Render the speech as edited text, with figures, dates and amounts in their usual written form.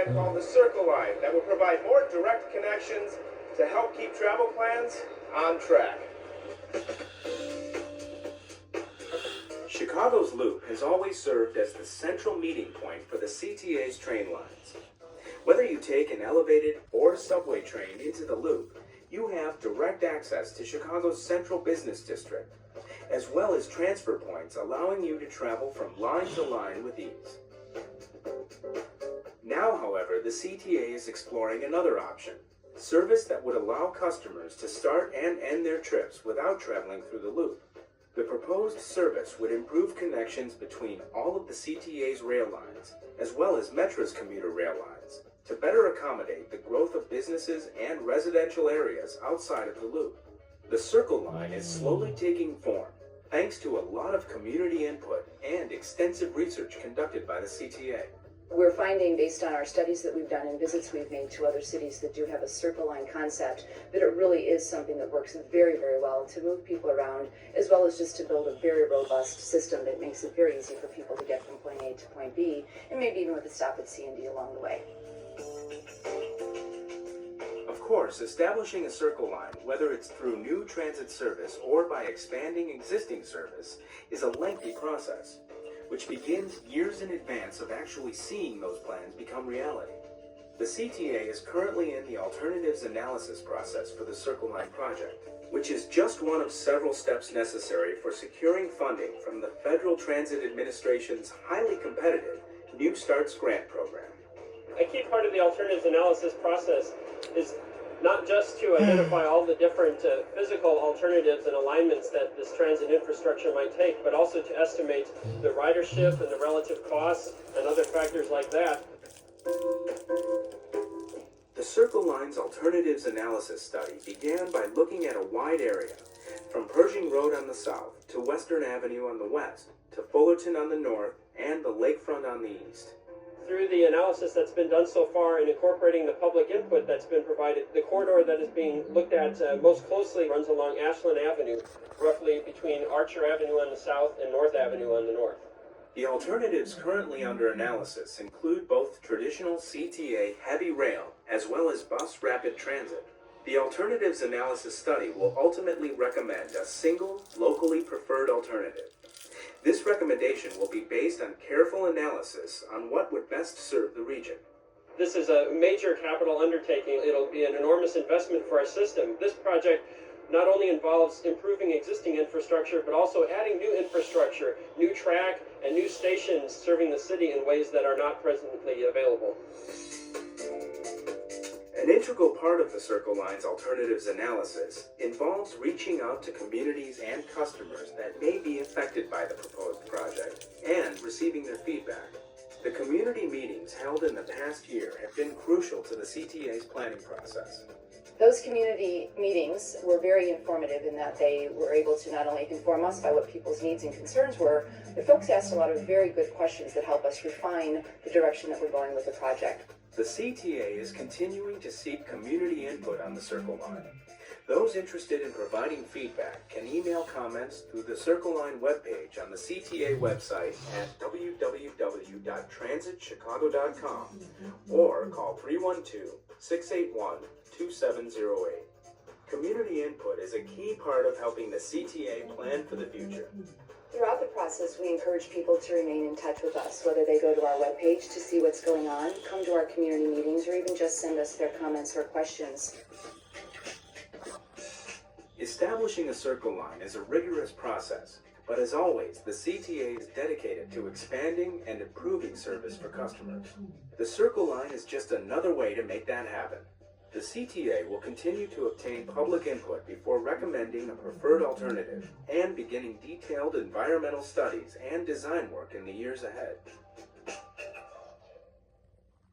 line called the Circle Line that will provide more direct connections to help keep travel plans on track. Chicago's Loop has always served as the central meeting point for the CTA's train lines. Whether you take an elevated or subway train into the Loop, you have direct access to Chicago's central business district, as well as transfer points allowing you to travel from line to line with ease. Now, however, the CTA is exploring another option, service that would allow customers to start and end their trips without traveling through the Loop. The proposed service would improve connections between all of the CTA's rail lines, as well as Metra's commuter rail lines, to better accommodate the growth of businesses and residential areas outside of the Loop. The Circle Line is slowly taking form, thanks to a lot of community input and extensive research conducted by the CTA. We're finding, based on our studies that we've done and visits we've made to other cities that do have a Circle Line concept, that it really is something that works very, very well to move people around, as well as just to build a very robust system that makes it very easy for people to get from point A to point B, and maybe even with a stop at C and D along the way. Of course, establishing a Circle Line, whether it's through new transit service or by expanding existing service, is a lengthy process, which begins years in advance of actually seeing those plans become reality. The CTA is currently in the alternatives analysis process for the Circle Line project, which is just one of several steps necessary for securing funding from the Federal Transit Administration's highly competitive New Starts Grant Program. A key part of the alternatives analysis process is not just to identify all the different physical alternatives and alignments that this transit infrastructure might take, but also to estimate the ridership and the relative costs and other factors like that. The Circle Line's alternatives analysis study began by looking at a wide area, from Pershing Road on the south to Western Avenue on the west, to Fullerton on the north, and the lakefront on the east. Through the analysis that's been done so far and incorporating the public input that's been provided, the corridor that is being looked at most closely runs along Ashland Avenue, roughly between Archer Avenue on the south and North Avenue on the north. The alternatives currently under analysis include both traditional CTA heavy rail as well as bus rapid transit. The alternatives analysis study will ultimately recommend a single, locally preferred alternative. This recommendation will be based on careful analysis on what would best serve the region. This is a major capital undertaking. It'll be an enormous investment for our system. This project not only involves improving existing infrastructure, but also adding new infrastructure, new track, and new stations serving the city in ways that are not presently available. An integral part of the Circle Line's alternatives analysis involves reaching out to communities and customers that may be affected by the proposed project and receiving their feedback. The community meetings held in the past year have been crucial to the CTA's planning process. Those community meetings were very informative in that they were able to not only inform us by what people's needs and concerns were, but folks asked a lot of very good questions that help us refine the direction that we're going with the project. The CTA is continuing to seek community input on the Circle Line. Those interested in providing feedback can email comments through the Circle Line webpage on the CTA website at www.transitchicago.com or call 312-681-2708. Community input is a key part of helping the CTA plan for the future. Throughout the process, we encourage people to remain in touch with us, whether they go to our webpage to see what's going on, come to our community meetings, or even just send us their comments or questions. Establishing a Circle Line is a rigorous process, but as always, the CTA is dedicated to expanding and improving service for customers. The Circle Line is just another way to make that happen. The CTA will continue to obtain public input before recommending a preferred alternative and beginning detailed environmental studies and design work in the years ahead.